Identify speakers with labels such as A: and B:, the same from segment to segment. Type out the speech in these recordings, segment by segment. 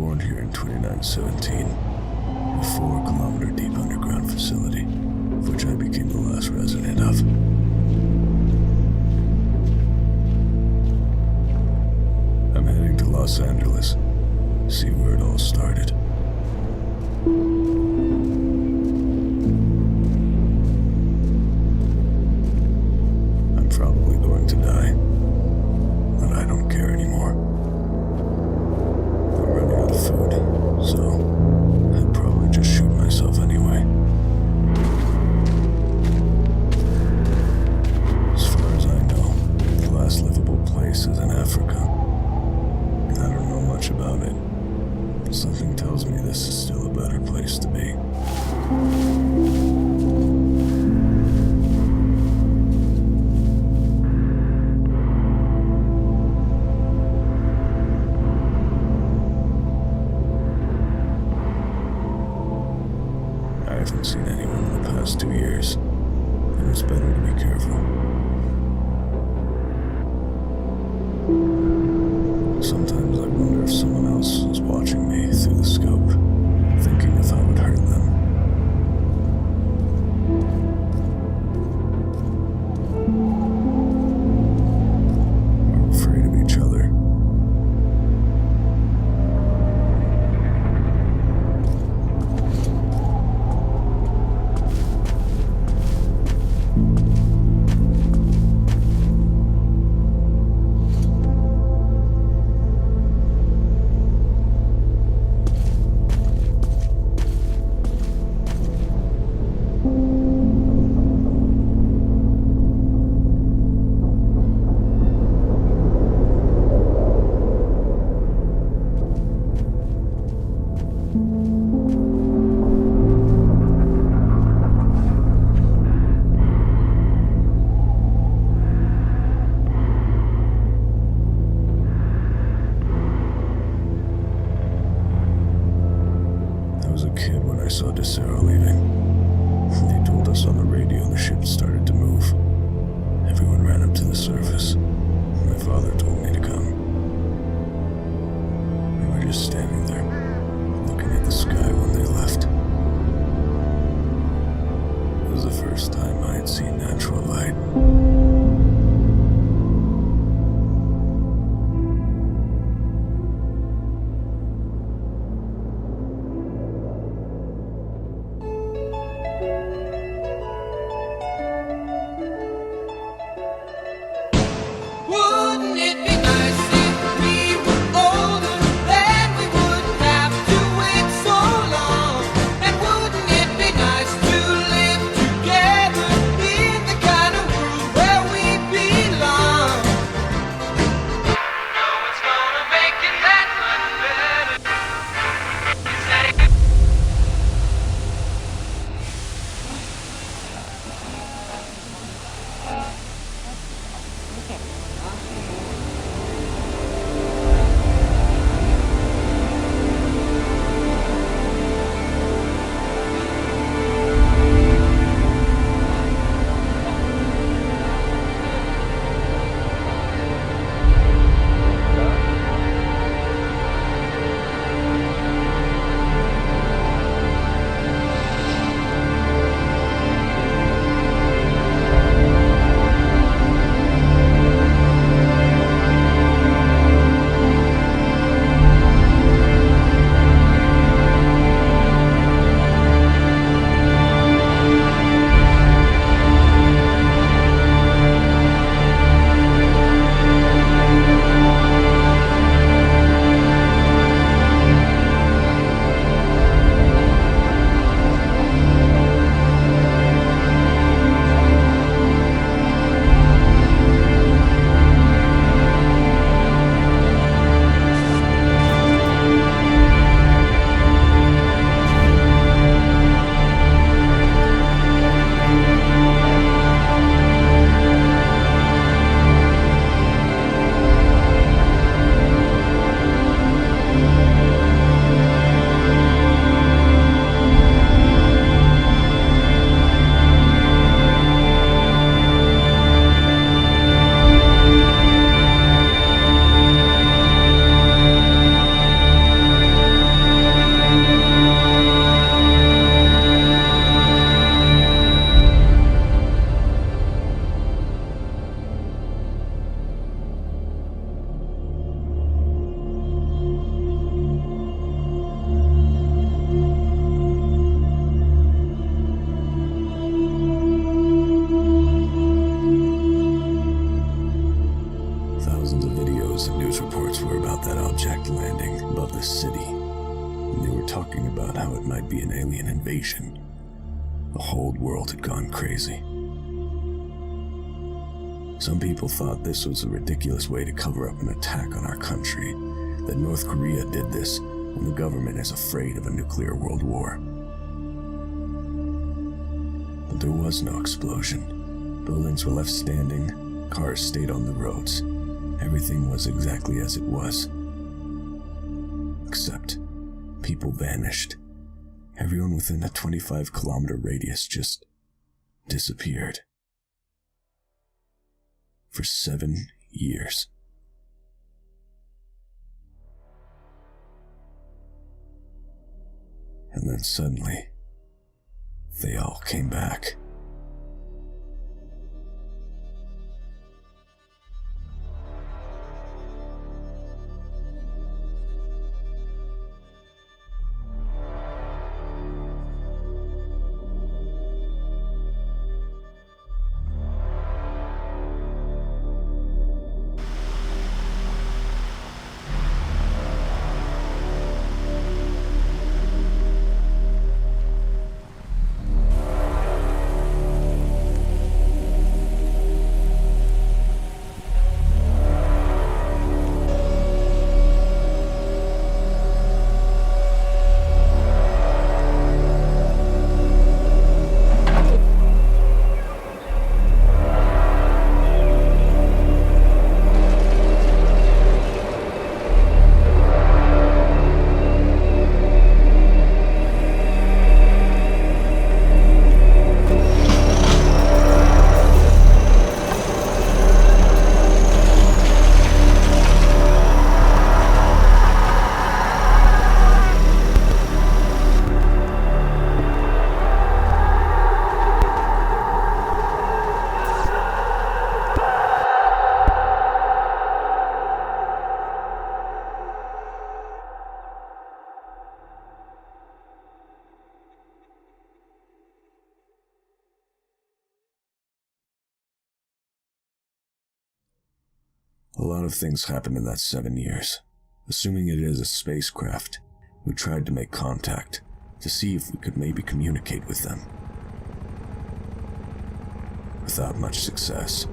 A: born here in 2917, a 4-kilometer deep underground facility, of which I became the last resident of. I'm heading to Los Angeles, see where it all started. I'm probably going to die, but I don't care anymore. I'm running out of food, so I'd probably just shoot myself anyway. As far as I know, the last livable place is in Africa. I don't know much about it, but something tells me this is still a better place to be. I haven't seen anyone in the past 2 years, and it's better to be careful. Sometimes I wonder if someone else is watching me through the scope, thinking if I would hurt them. We're afraid of each other. I was a kid when I saw DeSero leaving. They told us on the radio the ship started to move. Everyone ran up to the surface. My father told me to come. We were just standing there, looking at the sky when they left. It was the first time I had seen natural light. Thousands of news reports were about that object landing above the city, and they were talking about how it might be an alien invasion. The whole world had gone crazy. Some people thought this was a ridiculous way to cover up an attack on our country, that North Korea did this when the government is afraid of a nuclear world war. But there was no explosion. Buildings were left standing, cars stayed on the roads. Everything was exactly as it was. Except, people vanished. Everyone within a 25-kilometer radius just disappeared. For 7 years. And then suddenly, they all came back. A lot of things happened in that 7 years. Assuming it is a spacecraft, we tried to make contact to see if we could maybe communicate with them. Without much success.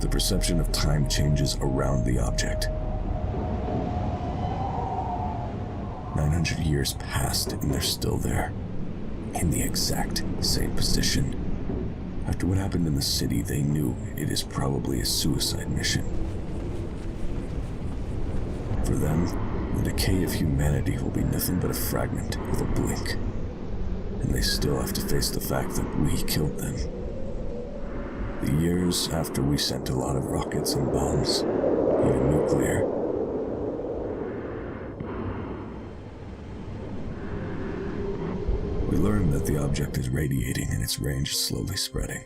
A: The perception of time changes around the object. 900 years passed and they're still there, in the exact same position. After what happened in the city, they knew it is probably a suicide mission. For them, the decay of humanity will be nothing but a fragment with a blink. And they still have to face the fact that we killed them. The years after we sent a lot of rockets and bombs, even nuclear. We learned that the object is radiating and its range is slowly spreading.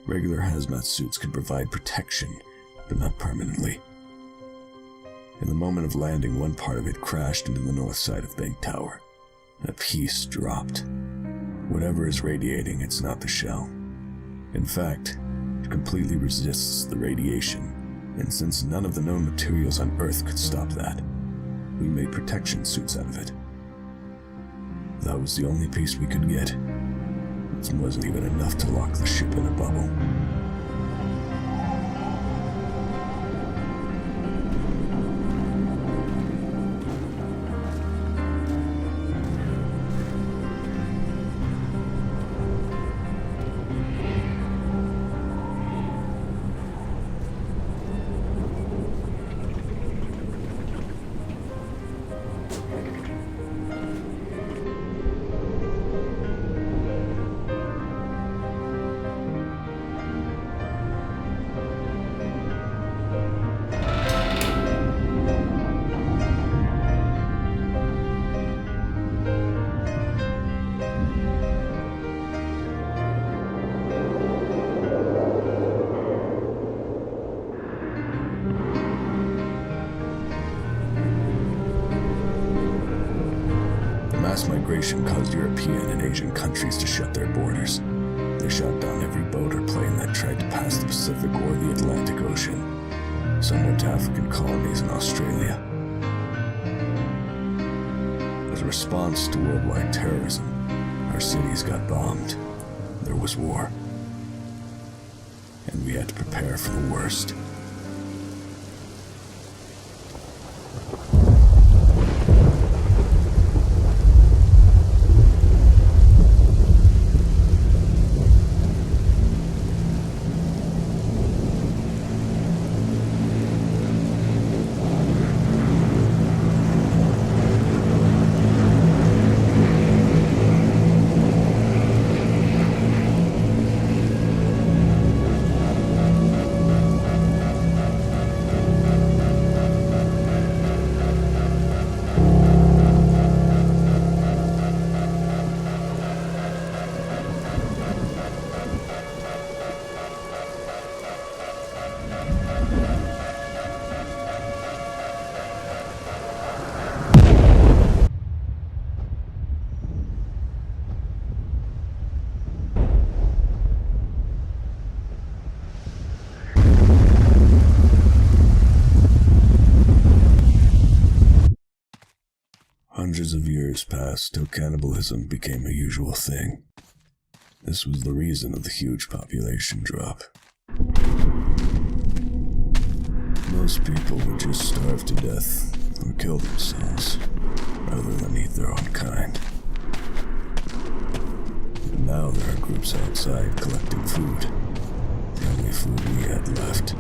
A: Regular hazmat suits can provide protection, but not permanently. In the moment of landing, one part of it crashed into the north side of Bank Tower, and a piece dropped. Whatever is radiating, it's not the shell. In fact, it completely resists the radiation, and since none of the known materials on Earth could stop that, we made protection suits out of it. That was the only piece we could get. It wasn't even enough to lock the ship in a bubble. population caused European and Asian countries to shut their borders. They shot down every boat or plane that tried to pass the Pacific or the Atlantic Ocean. Some went to African colonies in Australia. As a response to worldwide terrorism, our cities got bombed. There was war. And we had to prepare for the worst. Hundreds of years passed till cannibalism became a usual thing. This was the reason of the huge population drop. Most people would just starve to death or kill themselves, rather than eat their own kind. But now there are groups outside collecting food, the only food we had left.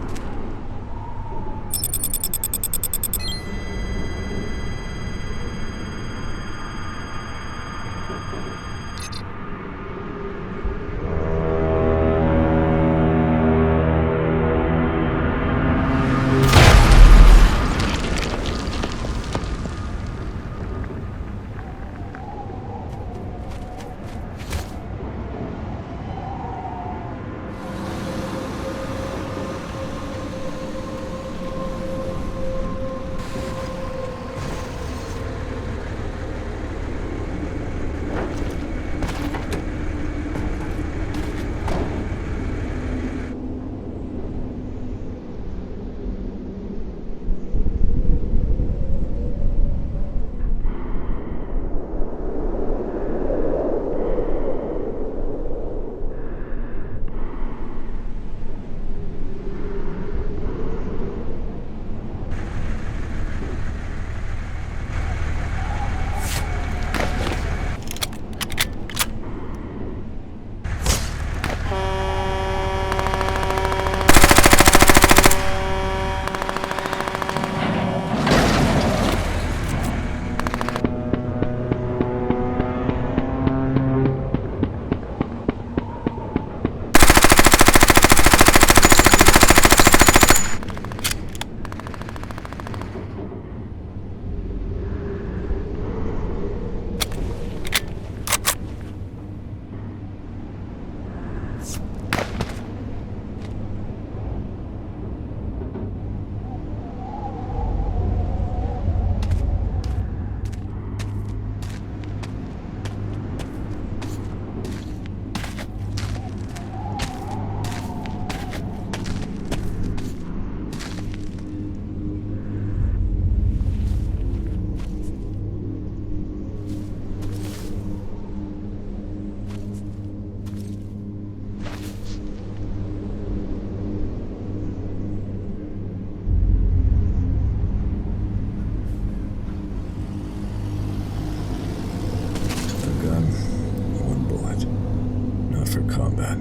A: Combat,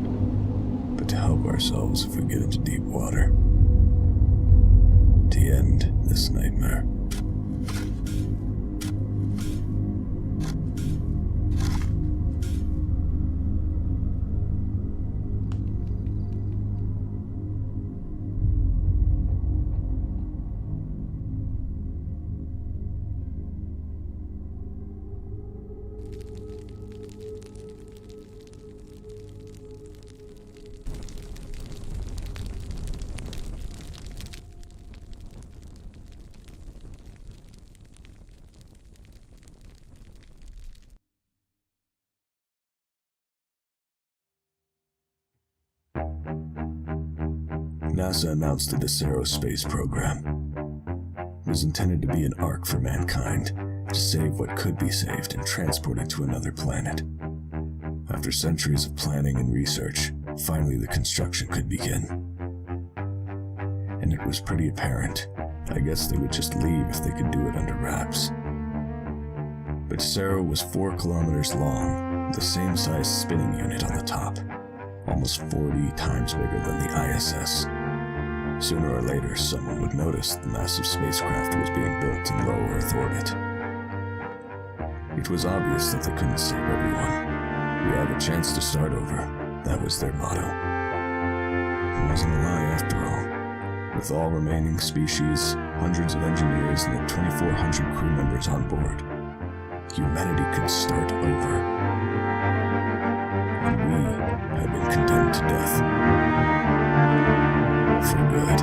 A: but to help ourselves if we get into deep water. To end this nightmare. NASA announced the Desero space program. It was intended to be an ark for mankind, to save what could be saved and transport it to another planet. After centuries of planning and research, finally the construction could begin. And it was pretty apparent. I guess they would just leave if they could do it under wraps. But Desero was 4 kilometers long, with the same size spinning unit on the top, almost 40 times bigger than the ISS. Sooner or later, someone would notice the massive spacecraft was being built in low Earth orbit. It was obvious that they couldn't save everyone. We have a chance to start over. That was their motto. It wasn't a lie after all. With all remaining species, hundreds of engineers, and the 2,400 crew members on board, humanity could start over. And we had been condemned to death. For good.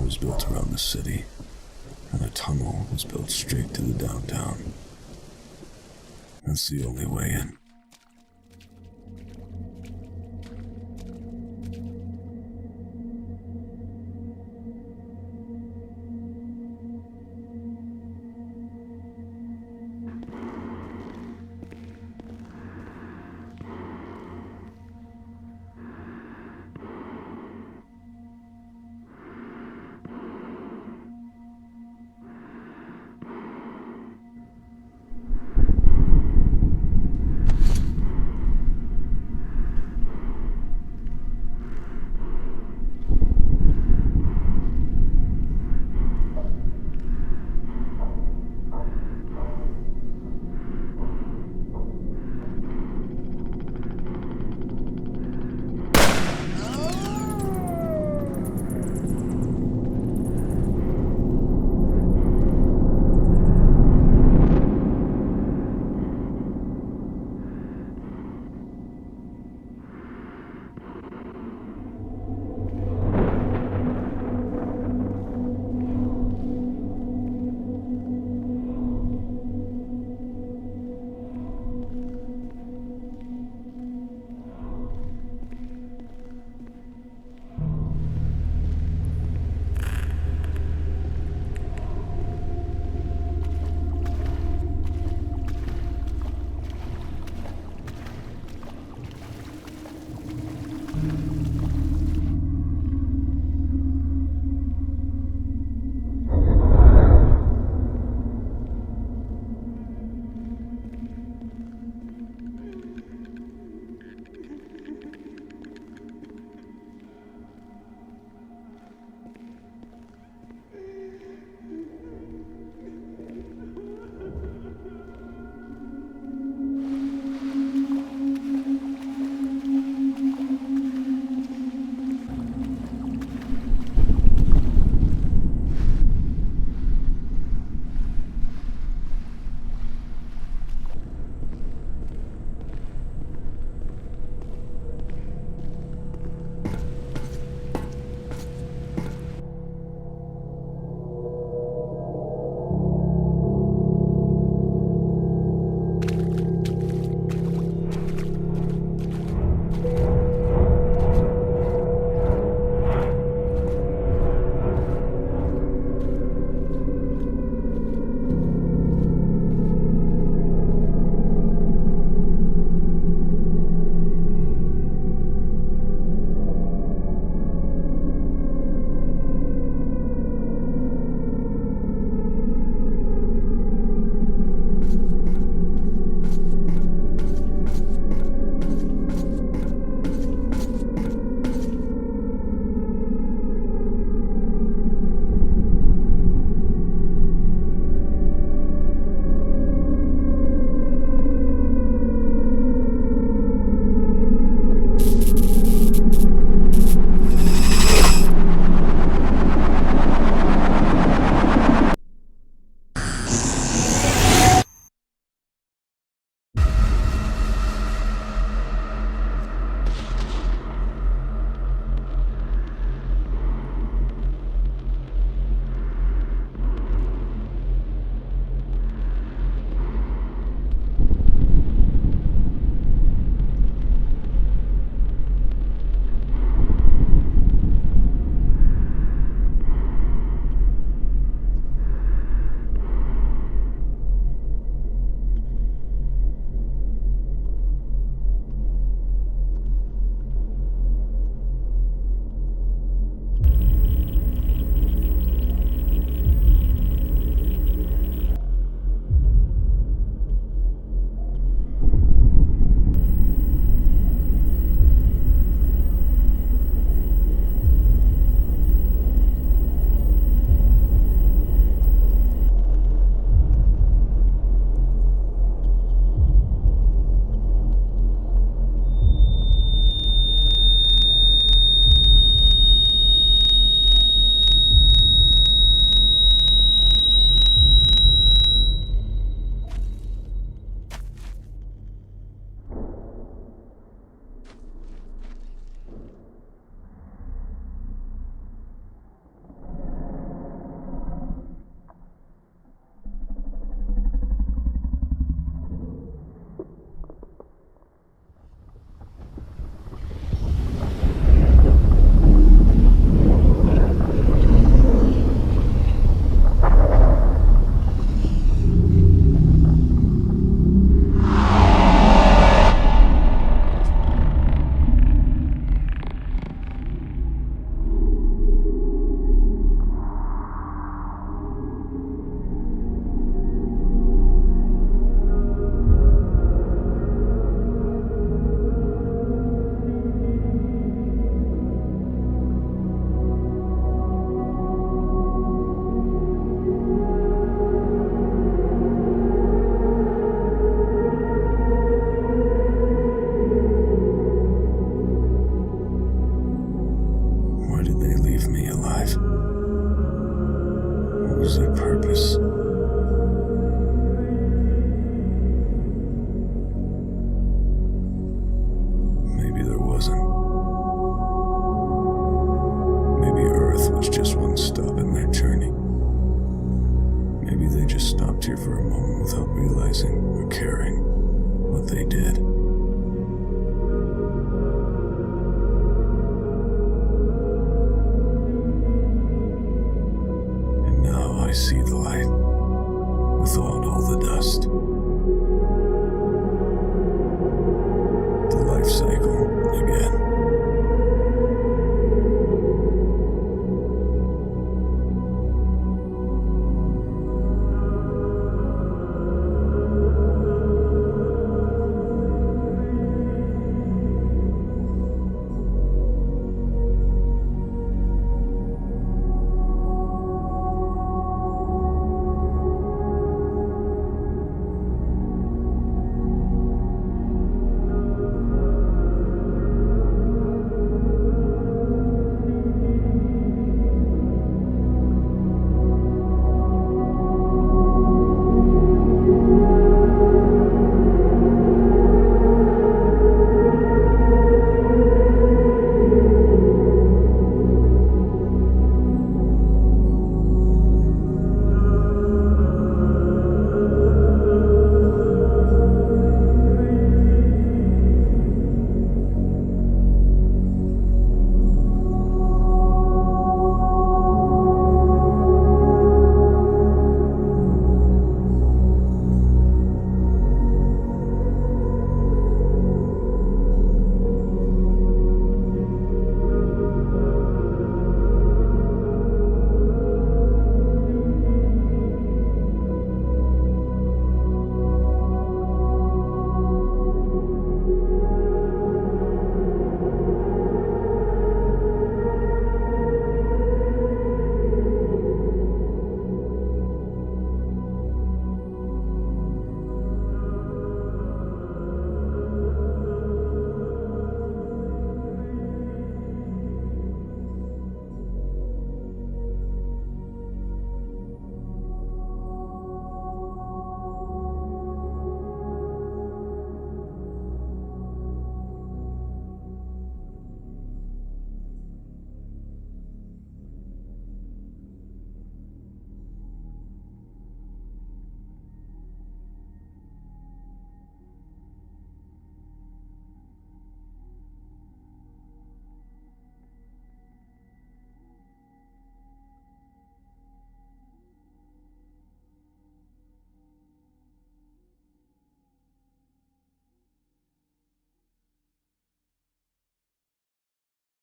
A: Was built around the city, and a tunnel was built straight to the downtown. That's the only way in. here for a moment without realizing or caring what they did. And now I see the light, with all the dust.